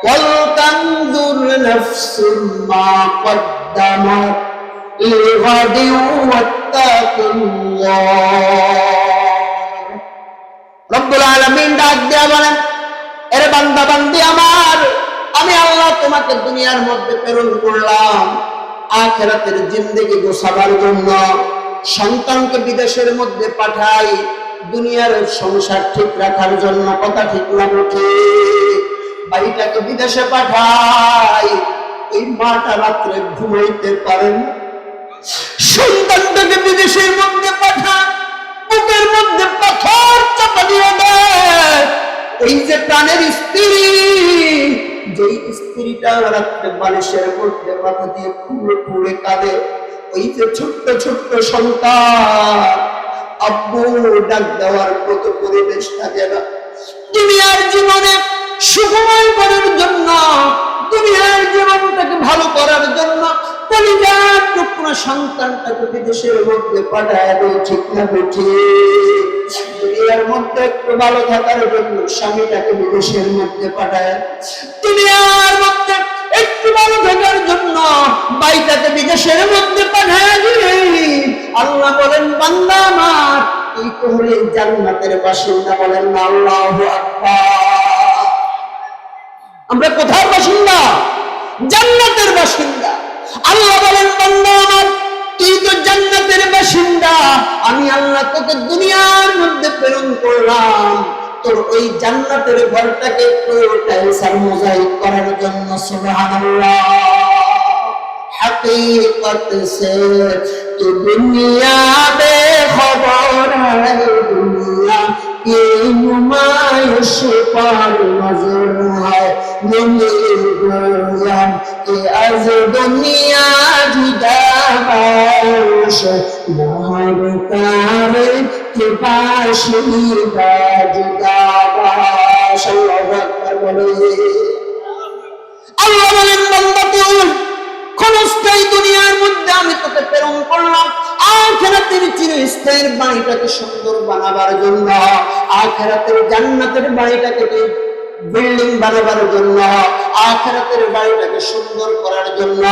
[SPEAKER 1] ওয়াল তানজুর নাফসুম মা কদ্দামাত লিগাদিন ওয়াত্তাকুল্লাহ। রব্বুল আলামিন ডাক দিয়া বলেন, এরে বান্দা বান্দি আমার, আমি আল্লাহ তোমাকে দুনিয়ার মধ্যে প্রেরণ করলাম আখিরাতের জিন্দেগি গোছাবার জন্য। সন্তানকে বিদেশের মধ্যে পাঠাই দুনিয়ার সংসার ঠিক রাখার জন্য। কথা ঠিক না ঠিক? বাড়িটাকে বিদেশে পাঠাই, এই মাটা রাত্রে ঘুমাইতে পারেন। সন্তানটাকে বিদেশের মধ্যে পাঠায়, বুকের মধ্যে পাথর চাপা দিয়ে দেয়। এই যে প্রাণের স্ত্রী, যেই স্ত্রীটা রাত্রে বালিশের মধ্যে মাথা দিয়ে খুঁড়ে খুঁড়ে কাঁদে, ওই যে ছোট্ট ছোট্ট সন্তান, আব্বু ডাক দেওয়ার মতো পরিবেশ থাকে না। দুনিয়ার জীবনে সুখময় করার জন্য, দুনিয়ার জীবনটাকে ভালো করার জন্য কলিজার টুকরা সন্তানটাকে বিদেশের মধ্যে পাঠায় দেয়। ঠিক না ঠিক? দুনিয়ার মধ্যে একটু ভালো থাকার জন্য স্বামীটাকে বিদেশের মধ্যে পাঠায়, দুনিয়ার মধ্যে একটু ভালো থাকার জন্য ভাইটাকে বিদেশের মধ্যে পাঠায়। আল্লাহ বলেন, বান্দা আমার, তুই কোহরে জান্নাতের বাসিন্দা। বলেন না আল্লাহু আকবার। আমরা কোথার বাসিন্দা? জান্নাতের বাসিন্দা। আল্লাহ বলেন, বান্দা আমার, তুই তো জান্নাতের বাসিন্দা। আমি আল্লাহ তোকে দুনিয়ার মধ্যে প্রেরণ করলাম তোর ওই জান্নাতের ঘরটাকে একটু টাইলস আর মোজাইক করার জন্য। সুবহানাল্লাহ। हकीकत से तो दुनिया बेखबर है, दुनिया की नुमाइश पर नजर है। गोयम के आज दुनिया जुदा बाश, बाहर कार के बाशिंदा जुदा बाश। अल्लाहु আকবার বলে। আল্লাহ বলেন, বান্দা তুই ক্ষণস্থায়ী দুনিয়ার মধ্যে আমি তোকে প্রেরণ করলাম আখিরাতের চিরস্থায়ী বাড়িটাকে সুন্দর বানাবার জন্য, আখিরাতের জান্নাতের বাড়িটাকে তুই বিল্ডিং বানাবার জন্য, আখিরাতের বাড়িটাকে সুন্দর করার জন্য।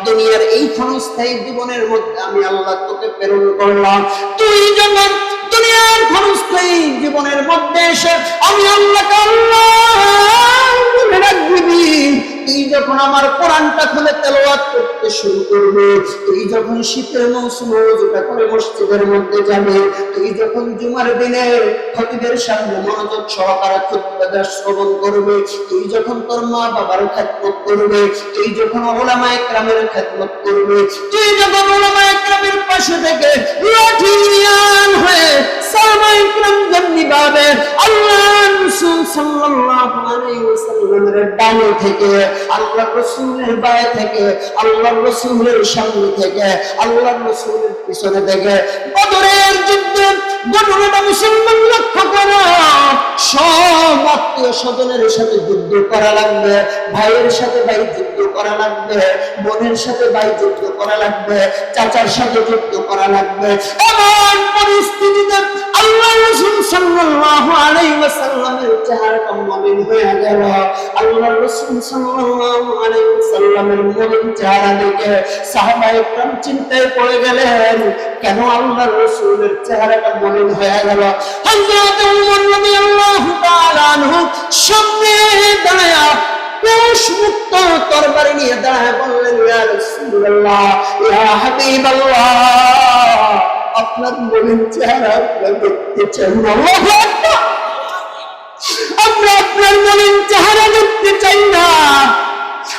[SPEAKER 1] দুনিয়ার এই ক্ষণস্থায়ী জীবনের মধ্যে আমি আল্লাহ তোকে প্রেরণ করলাম। তুই যখন দুনিয়ার ক্ষণস্থায়ী জীবনের মধ্যে এসে আমি আল্লাহকে আল্লাহ বলে ডাকবি, তুই যখন আমার কোরআনটা খুলে তেলাওয়াত করতে শুরু করবে, তুই যখন শীতের মৌসুমে ওযুটা করে মসজিদের মধ্যে যাবে, তুই যখন জুমার দিনে খতিবের সামনে মনোযোগ সহকারে খুতবা শ্রবণ করবে, তুই যখন তোর মা বাবার খেদমত করবে, তুই যখন উলামায়ে কেরামের খেদমত করবে, তুই যখন উলামায়ে কেরামের পাশে থেকে লাঠিয়াল হয়ে সাহাবায়ে কেরামদের নিভাবে, আল্লাহ রাসূল সাল্লাল্লাহু আলাইহি ওয়াসাল্লামের ডানে থেকে, আল্লাহ রাসূলের বায়ে থেকে, আল্লাহ রাসূলের সামনে থেকে, আল্লাহ রাসূলের পিছনে থেকে বদরের যুদ্ধে ঘটনাটা মুসলমান লক্ষ্য করো। সব আত্মীয় স্বজনের সাথে যুদ্ধ করা লাগবে, ভাইয়ের সাথে ভাই যুদ্ধ করা লাগবে, বোনের সাথে ভাই যুদ্ধ করা লাগবে, চাচার সাথে যুদ্ধ করা লাগবে। এমন পরিস্থিতিতে আল্লাহ রাসূল সাল্লাল্লাহু আলাইহি ওয়াসাল্লামের চেহারাটা মলিন হয়ে গেল। আল্লাহ রাসূল সাল্লাল্লাহু আলাইহি ওয়াসাল্লামের মলিন চেহারা দেখে সাহাবায়ে কেরাম চিন্তায় পড়ে গেলেন, কেন আল্লাহ রাসূলের চেহারাটা মলিন হয়ে গেল? হযরত ওমর রাদিয়াল্লাহু তাআলা আনহু সামনে দাঁড়ায়া কোষ মুক্ত তরবারি নিয়ে দাঁড়ায় বললেন, ইয়া রাসূলুল্লাহ, ইয়া হাবিবাল্লাহ, আপনার মলিন চেহারা আপনার দেখতে চাই না। আল্লাহু আকবার। আমরা আপনার মলিন চেহারা দেখতে চাই না।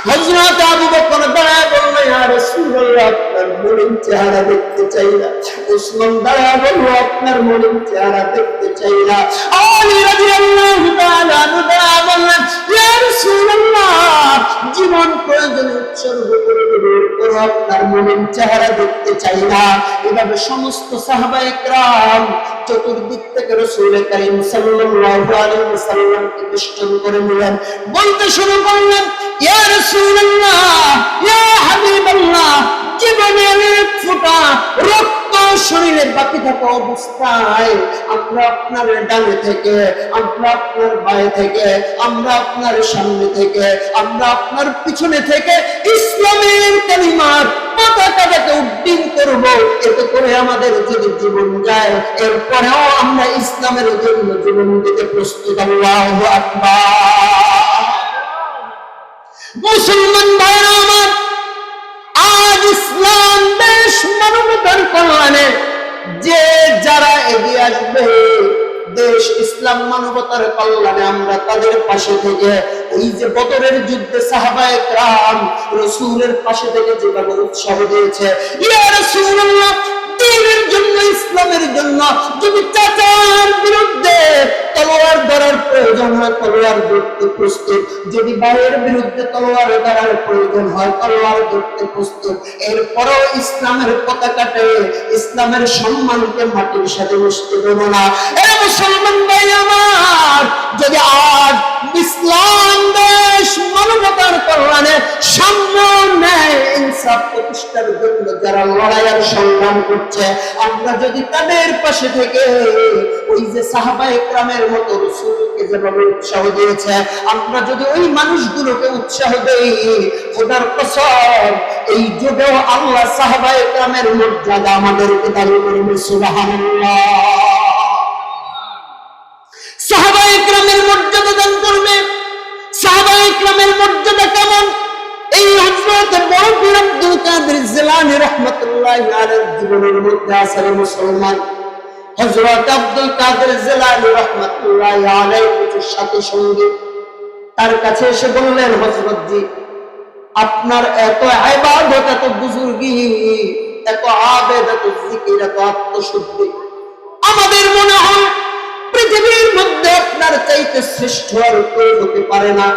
[SPEAKER 1] হযরত আবু বকর দাঁড়ায় বলল, ইয়া রাসূলুল্লাহ, আপনার মলিন চেহারা দেখতে চাই না। উসমান দাঁড়ায় বলল, আপনার মলিন চেহারা দেখতে চাই না। আলী রাদিয়াল্লাহু তাআলা দাঁড়ায় বললেন, ইয়া রাসূলুল্লাহ, জীবন প্রয়োজনে উৎসর্গ করে দেব, এরপরও আপনার মলিন চেহারা দেখতে চাই না। এভাবে সমস্ত সাহাবায়ে কেরাম চতুর্দিক থেকে রাসূল কারীম সাল্লাল্লাহু আলাইহি ওয়াসাল্লামকে বেষ্টন করে নিলেন। বলতে শুরু করলেন, ইয়া রাসূলুল্লাহ, ইয়া হাবিবাল্লাহ, জীবনের এক ফোঁটা রক্ত শরীরে বাকি থাকা অবস্থায় আমরা আপনার ডানে থেকে, আমরা আপনার বায়ে থেকে, আমরা আপনার সামনে থেকে, আমরা আপনার পিছনে থেকে ইসলামের কালিমার পতাকাটাকে উড্ডীন করব। এতে করে আমাদের যদি জীবন যায়, এরপরেও আমরা ইসলামের জন্য জীবন দিতে প্রস্তুত। আল্লাহু আকবার। মুসলমান ভাইরা আমার, আজ ইসলাম দেশ মানবতার কল্যাণে যে যারা এগিয়ে আসবে, দেশ ইসলাম মানবতার কল্যাণে আমরা তাদের পাশে থেকে, ওই যে বদরের যুদ্ধে সাহাবায়ে কেরাম রাসূলের পাশে থেকে যেভাবে উৎসাহ দিয়েছে, ইয়া রাসূলুল্লাহ, দ্বীনের জন্য, ইসলামের জন্য যদি চাচার বিরুদ্ধে তলোয়ার ধরার প্রয়োজন হয়, তলোয়ার ধরতে প্রস্তুত। যদি ভাইয়ের বিরুদ্ধে তলোয়ার ধরার প্রয়োজন হয়, তলোয়ার ধরতে প্রস্তুত। এরপরও ইসলামের পতাকাতে, ইসলামের সম্মানকে মাটির সাথে মিশতে দেব না। এ মুসলমান ভাই আমার, যদি আজ ইসলাম দেশ মানবতার কল্যাণে সাম্য, ন্যায়, ইনসাফ প্রতিষ্ঠার জন্য যারা লড়াই আর সংগ্রাম করছে, আমরা যদি তাদের পাশে থেকে ওই যে সাহাবায়ে কেরামের মতো রাসূলকে যেভাবে উৎসাহ দিয়েছে, আমরা যদি ওই মানুষগুলোকে উৎসাহ দেই, খোদার কসম এই যুগেও আল্লাহ সাহাবায়ে কেরামের মর্যাদা আমাদেরকে দান করবে। সুবহানাল্লাহ। সাহাবায়ে কেরামের মর্যাদা দান করবে। সাহাবায়ে কেরামের মর্যাদা কেমন? এই হযরত বড় পীর আব্দুল কাদের জিলানী রাহমাতুল্লাহি আলাইহির জীবনের মধ্যে আছে মুসলমান। হযরত আব্দুল কাদের জিলানী রাহমাতুল্লাহি আলাইহি কিছু সাথী সঙ্গী তার কাছে এসে বললেন, হযরত জি, আপনার এত ইবাদত, এত বুজুর্গি, এত আবেদ, এত জিকির, এত আত্মশুদ্ধি, আমাদের মনে হয় পৃথিবীর মধ্যে আপনার চাইতে শ্রেষ্ঠ আর কেউ হতে পারে না।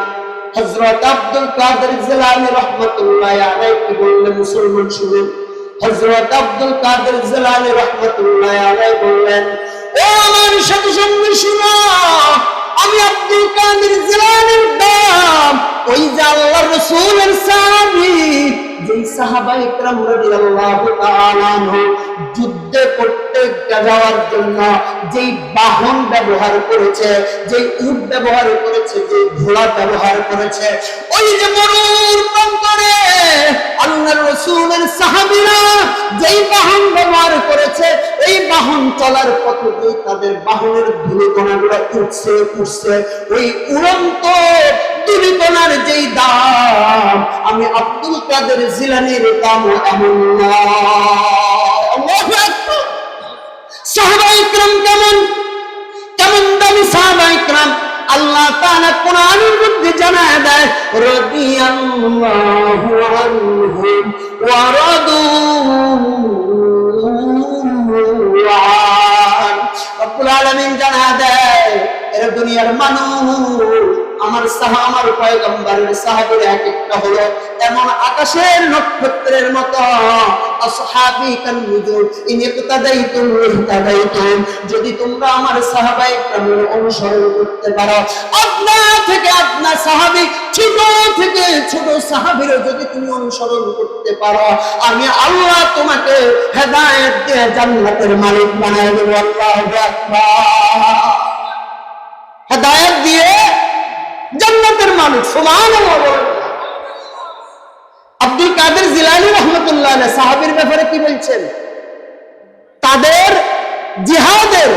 [SPEAKER 1] হযরত আব্দুল কাদের জিলানী রাহমাতুল্লাহি আলাইহি বললেন, মুসলমান শুনেন। হযরত আব্দুল কাদের জিলানী রাহমাতুল্লাহি আলাইহি বললেন, ও আমার সাথী সঙ্গী শুনো, আমি আব্দুল কাদের জিলানীর দাম ওই যে আল্লাহর রাসূলের সাহাবী, যেই সাহাবায়ে কেরাম রাদিয়াল্লাহু তাআলা আনহু যুদ্ধে করতে যাওয়ার জন্য যেই বাহন ব্যবহার করেছে, যেই উট ব্যবহার করেছে, যে ঘোড়া ব্যবহার করেছে, ওই যে মরুর প্রান্তরে আল্লাহর রাসূলের সাহাবীরা যেই বাহন ব্যবহার করেছে, এই বাহন চলার পথে যে তাদের বাহনের ধূলিকণাগুলো উঠছে, ওই উড়ন্ত ধূলিকণার যেই দাম, আমি আব্দুল কাদের জিলানীর দাম এমন না। আল্লাহু আকবার। সাহাবায়ে কেরাম কেমন কেমন দামি সাহাবায়ে কেরাম, আল্লাহ তাআলা কোরআনের মধ্যে জানায় দেয়, রাদিয়াল্লাহু আনহুম ওয়া রাদু আন। রব্বুল আলামিন জানায় দেয়, এরা দুনিয়ার মানুষ, আমার পয়গম্বরের সাহাবীরা এক একটা হলো এমন আকাশের নক্ষত্রের মতো, আসহাবী কান নুজুম ইন ইক্তাদাইতুম ইহতাদাইতুম। যদি তোমরা আমার সাহাবায়ে কেরামের অনুসরণ করতে পারো, আপনা থেকে আপনা সাহাবী, ছোট থেকে ছোট সাহাবীরও যদি তুমি অনুসরণ করতে পারো, আমি আল্লাহ তোমাকে হেদায়েত দিয়ে জান্নাতের মালিক বানায় দেব। আল্লাহু আকবার। হেদায়েত দিয়ে জান্নাতের মালিক। সুবহানাল্লাহ। আব্দুল কাদের জিলানী রাহমাতুল্লাহ আলাইহি সাহাবীর ব্যাপারে কি বলছেন? তাদের জিহাদের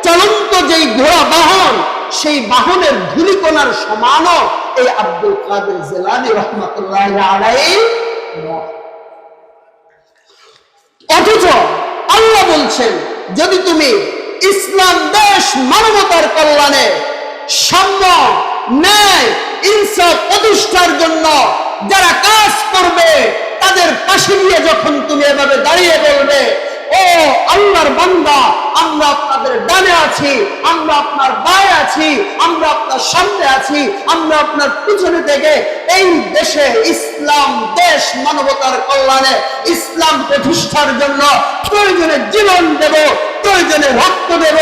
[SPEAKER 1] চলন্ত যেই ঘোড়া বাহন, সেই বাহনের ধূলিকণার সমানও এই আব্দুল কাদের জিলানী রাহমাতুল্লাহি আলাইহি নয়। অথচ আল্লাহ বলছেন, যদি তুমি ইসলাম দেশ মানবতার কল্যাণে সাম্য, ন্যায়, ইনসাফ প্রতিষ্ঠার জন্য যারা কাজ করবে তাদের পাশে গিয়ে যখন তুমি এভাবে দাঁড়িয়ে বলবে, ও আল্লাহর বান্দা, আমরা আপনাদের ডানে আছি, আমরা আপনার বায়ে আছি, আমরা আপনার সামনে আছি, আমরা আপনার পিছনে থেকে এই দেশে ইসলাম দেশ মানবতার কল্যাণে ইসলাম প্রতিষ্ঠার জন্য প্রয়োজনে জীবন দেব, প্রয়োজনে রক্ত দেব,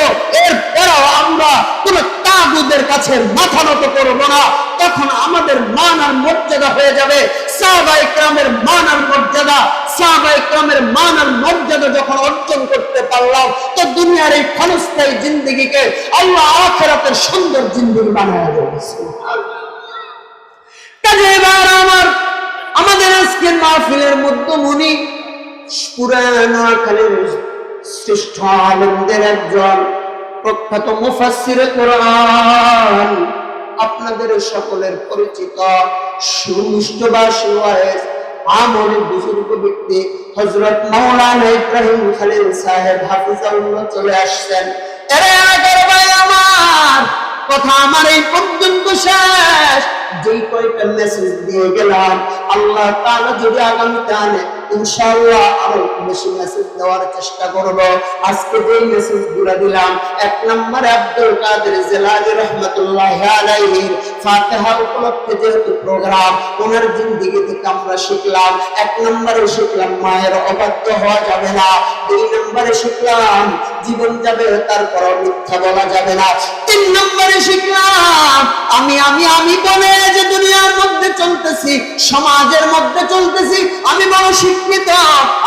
[SPEAKER 1] এরপরও আমরা কোন তাগুদের কাছে মাথা নত করব না, তখন আমাদের মান আর মর্যাদা হয়ে যাবে সাহাবায়ে কেরামের মান আর মর্যাদা। সাহাবায়ে কেরামের মান আর মর্যাদা যখন অর্জন করতে পারলাম, তো দুনিয়ার এই ক্ষণস্থায়ী জিন্দেগিকে আল্লাহ আখিরাতের সুন্দর জিন্দেগি বানায় দেবে। কাজে এবার আমাদের আজকের মাহফিলের মধ্যমণি পুরানো শ্রেষ্ঠ আলেমদের একজন প্রখ্যাত মুফাসসিরে কোরআন, আপনাদের সকলের পরিচিত সুমিষ্টভাষী ওয়াইজ আমর বুজুর্গ ব্যক্তি হযরত মাওলানা ইব্রাহিম খলিল সাহেব হাফিজাহুল্লাহ চলে আসছেন। এরে আগের ভাই আমার কথা আমার এই পর্যন্ত শেষ। যেই কয়টা মেসেজ দিয়ে গেলাম, আল্লাহ তাআলা যদি আগামীতে আনে ইনশাআল্লাহ আরো বেশি মেসেজ দেওয়ার চেষ্টা করব। আজকে যে মেসেজগুলো দিলাম, এক নম্বরে আব্দুল কাদের জিলানী রাহমাতুল্লাহি আলাইহি ফাতিহা উপলক্ষে যেহেতু প্রোগ্রাম, ওনার জিন্দেগি থেকে আমরা শিখলাম, এক নম্বরে শিখলাম মায়ের অবাধ্য হওয়া যাবে না, দুই নম্বরে শিখলাম জীবন যাবে তারপর মিথ্যা বলা যাবে না, তিন নম্বরে শিখলাম আমি বলে যে দুনিয়ার মধ্যে চলতেছি, সমাজের মধ্যে চলতেছি, আমি বড় শিক্ষিত,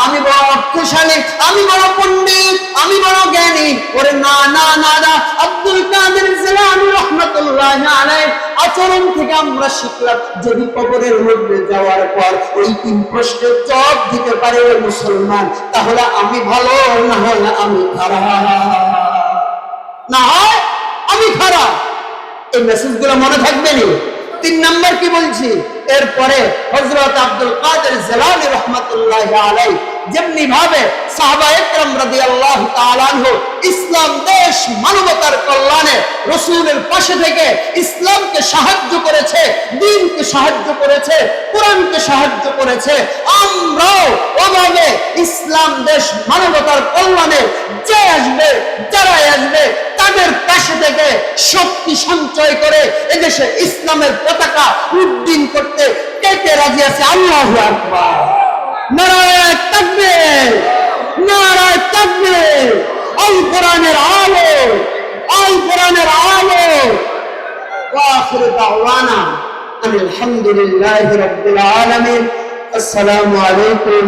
[SPEAKER 1] আমি বড় অর্থশালী, আমি বড় পণ্ডিত, আমি বড় জ্ঞানী। ওরে না না না না, আব্দুল কাদের জিলানী রাহমাতুল্লাহি আলাইহি আচরণ থেকে আমরা শিখলাম, যদি কবরের মধ্যে যাওয়ার পর ওই তিন প্রশ্নের জবাব দিতে পারে ওই মুসলমান, তাহলে আমি ভালো, না হয় আমি খারাপ, না হয় আমি খারাপ। এই মেসেজগুলো মনে থাকবে নি? তিন নাম্বার কি বলছি, এরপরে হযরত আব্দুল কাদের জিলানী রাহমাতুল্লাহি আলাইহি যেমনি ভাবে সাহাবায়ে কেরাম রাদিয়াল্লাহু তাআলা আনহু ইসলাম দেশ মানবতার কল্যাণে রাসূলের পাশে থেকে ইসলামকে সাহায্য করেছে, দ্বীনকে সাহায্য করেছে, কোরআনকে সাহায্য করেছে, আমরাও ওভাবে ইসলাম দেশ মানবতার কল্যাণে যে আসবে, যারাই আসবে তাদের পাশে থেকে শক্তি সঞ্চয় করে এদেশে ইসলামের পতাকা উড্ডীন করতে কে কে রাজি আছে? আল্লাহু আকবার, নারায়ে তাকবীর, নারায়ে তাকবীর। আল কোরআনের আলো, আল কোরআনের আলো। ওয়া আখিরু দাওয়ানা আলহামদুলিল্লাহি রাব্বিল আলামিন। আসসালামু আলাইকুম।